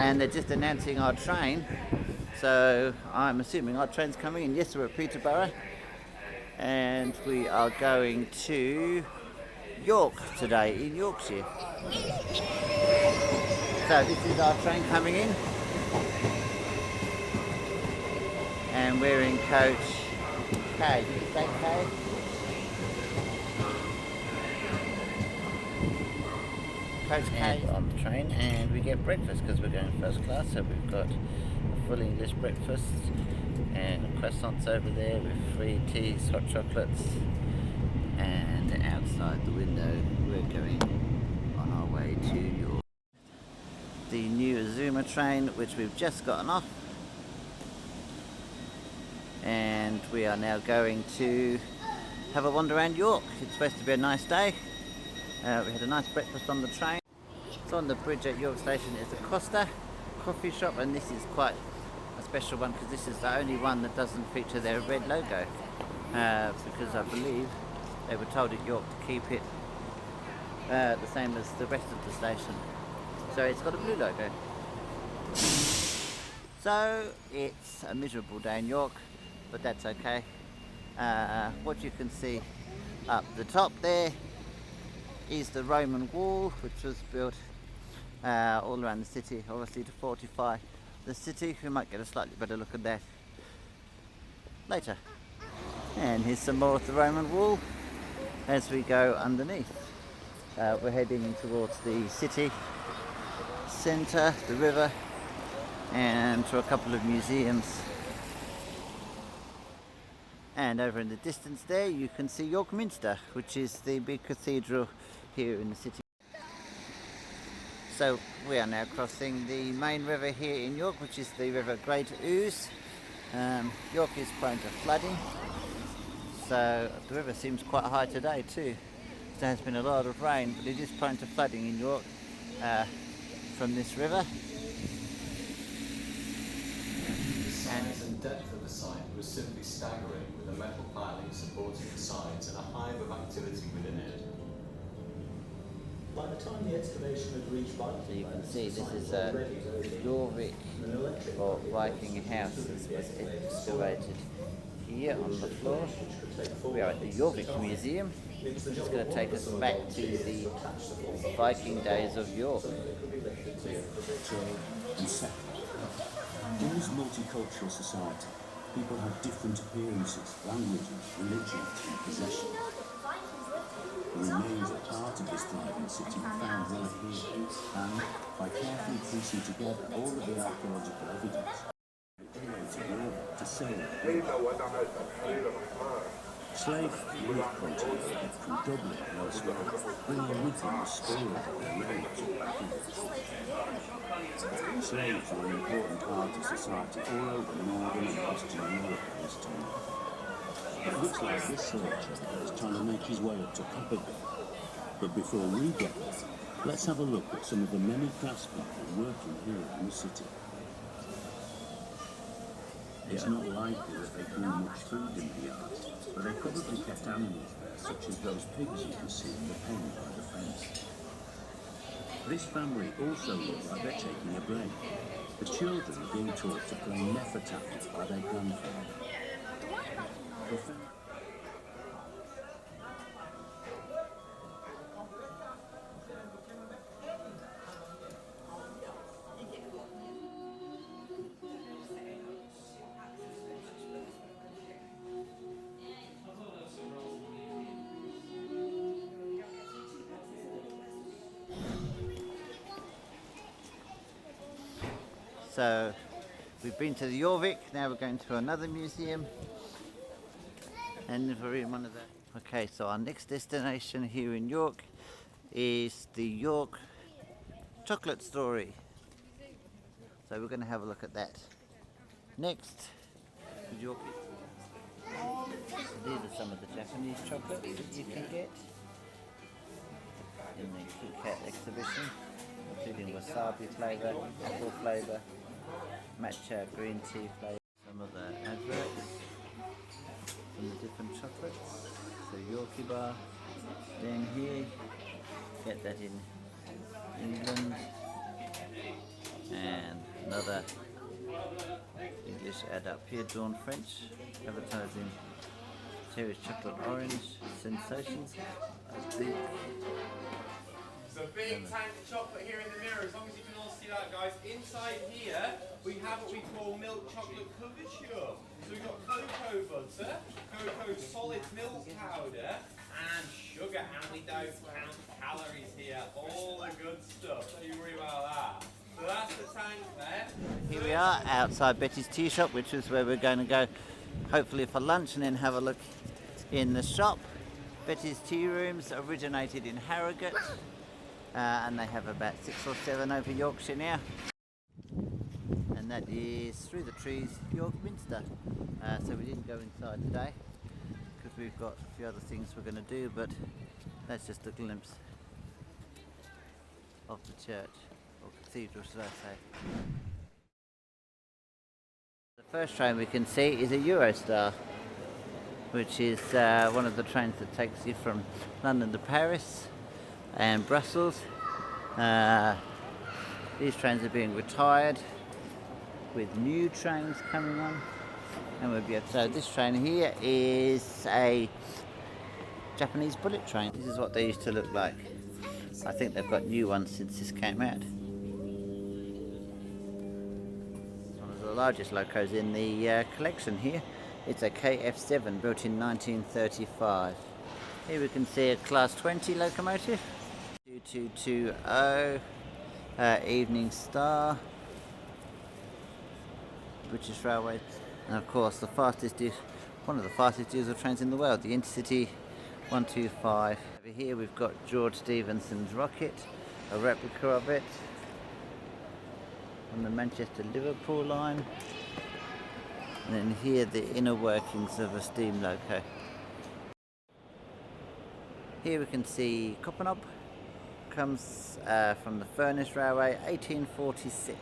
and they're just announcing our train. So I'm assuming our train's coming in. Yes, we're at Peterborough, and we are going to York today in Yorkshire. So this is our train coming in, and we're in coach K. Did you say K? Coach K on the train, and we get breakfast because we're going first class. So we've got a full English breakfast and croissants over there with free teas, hot chocolates, and outside the window we're going on our way to York. The new Azuma train, which we've just gotten off, and we are now going to have a wander around York. It's supposed to be a nice day. We had a nice breakfast on the train. So on the bridge at York Station is the Costa coffee shop, and this is quite a special one because this is the only one that doesn't feature their red logo, because I believe they were told at York to keep it the same as the rest of the station. So it's got a blue logo. So it's a miserable day in York, but that's okay. What you can see up the top there is the Roman wall, which was built all around the city, obviously to fortify the city. We might get a slightly better look at that later. And here's some more of the Roman wall as we go underneath. We're heading towards the city centre, the river, and to a couple of museums. And over in the distance there you can see York Minster, which is the big cathedral here in the city. So we are now crossing the main river here in York, which is the River Great Ouse. York is prone to flooding, so the river seems quite high today too. There has been a lot of rain, but it is prone to flooding in York from this river. The size and depth of the site was simply staggering, with the metal piling supporting the sides and a hive of activity within it. By the time the excavation had reached Viking, so you can see this is Jorvik Viking house. This was excavated here on the floor. We are at the Jorvik Museum. It's going to take us back to the Viking days of York. In this multicultural society, people have different appearances, languages, religions, and possessions. The remains of part of this thriving city are found right here, and by carefully piecing together all of the archaeological evidence, to save. Slave work continued from Dublin and elsewhere, bringing with them the stories of their lives back in. Slaves were an important part of society all over northern and western Europe at this time. It looks like this soldier is trying to make his way up to Copperville. But before we get there, let's have a look at some of the many craftspeople working here in the city. It's not likely that they grew much food in the yard, but they probably kept animals there, such as those pigs you can see in the pen by the fence. This family also look like they're taking a break. The children are being taught to play Mefree by their grandfather. So we've been to the Jorvik, now we're going to another museum, and we're in one of the... Okay, so our next destination here in York is the York Chocolate Story. So we're going to have a look at that next. York. These are some of the Japanese chocolates that you can get in the Kit Kat exhibition, including wasabi flavour, apple flavour, matcha green tea flavour. Some of the adverts from the different chocolates. So Yorkie bar, then here, get that in England. And another English ad up here, Dawn French, advertising cherry chocolate orange sensations. I think. So a big tank of chocolate here in the mirror, as long as you can all see that, guys. Inside here, we have what we call milk chocolate couverture. So we've got cocoa butter, cocoa solid milk powder, and sugar, and we don't count calories here. All the good stuff, don't you worry about that. So that's the tank there. Here we are outside Betty's Tea Shop, which is where we're going to go hopefully for lunch and then have a look in the shop. Betty's Tea Rooms originated in Harrogate. And they have about 6 or 7 over Yorkshire now. And that is through the trees, York Minster. So we didn't go inside today because we've got a few other things we're going to do, but that's just a glimpse of the church, or cathedral should I say. The first train we can see is a Eurostar, which is one of the trains that takes you from London to Paris and Brussels. These trains are being retired with new trains coming on, and we'll be able to. So this train here is a Japanese bullet train. This is what they used to look like. I think they've got new ones since this came out. One of the largest locos in the collection here. It's a KF7 built in 1935. Here we can see a Class 20 locomotive. 2220 Evening Star, British Railways, and of course one of the fastest diesel trains in the world, the Intercity 125. Over here we've got George Stephenson's rocket, a replica of it, on the Manchester-Liverpool line, and then here the inner workings of a steam loco. Here we can see Coppernob. Comes from the Furnace Railway, 1846.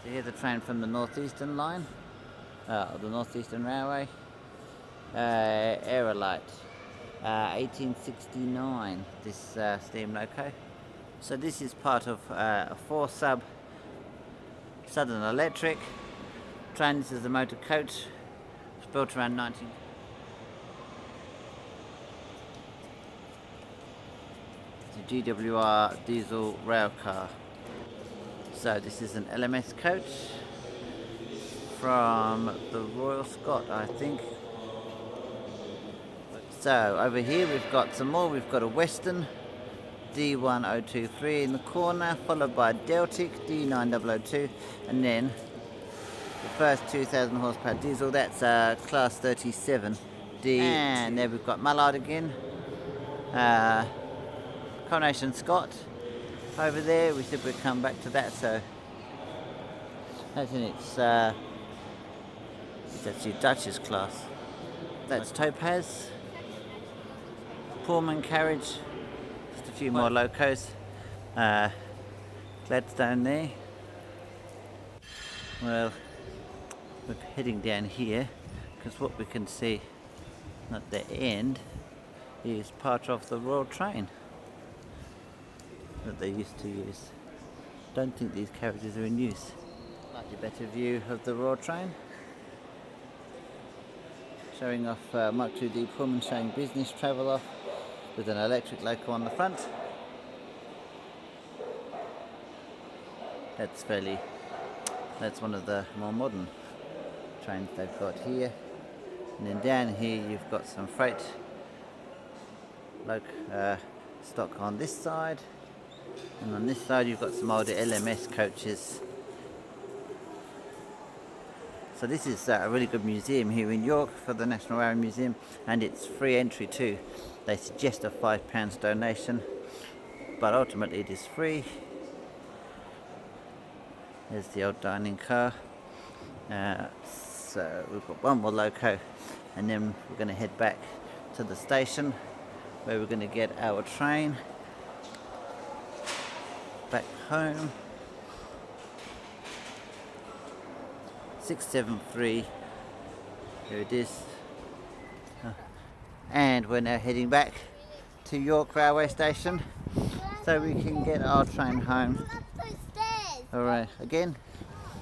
So here's the train from the Northeastern line, the Northeastern Railway, Aerolite, 1869, this steam loco. So this is part of a 4-sub Southern Electric train. This is the motor coach. It was built around 19... GWR diesel rail car. So this is an LMS coach from the Royal Scot, I think. So over here we've got some more. We've got a Western D1023 in the corner, followed by a Deltic D9002, and then the first 2,000 horsepower diesel. That's a Class 37 D. And there we've got Mallard again. Coronation Scott over there. We said we'd come back to that, so that's in it's actually Dutch's class. That's Topaz, Pullman carriage, just a few more locos, Gladstone there. Well, we're heading down here because what we can see at the end is part of the Royal Train that they used to use. Don't think these carriages are in use. Slightly better view of the Royal Train, showing off Mark II Pullman, showing business travel off with an electric loco on the front. That's one of the more modern trains they've got here. And then down here you've got some freight stock on this side. And on this side you've got some older LMS coaches. So this is a really good museum here in York for the National Railway Museum, and it's free entry too. They suggest a £5 donation, but ultimately it is free. There's the old dining car. So we've got one more loco, and then we're going to head back to the station where we're going to get our train back home. 673, here it is. And we're now heading back to York railway station so we can get our train home. Alright, again.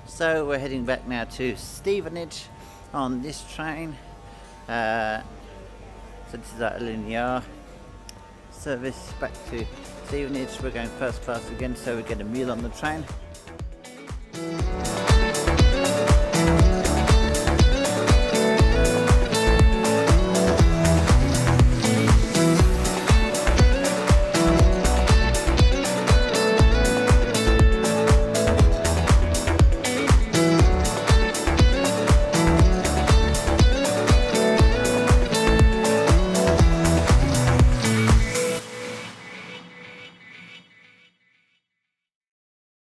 So we're heading back now to Stevenage on this train. So this is our linear service back to Stevenage. We're going first class again, so we get a meal on the train.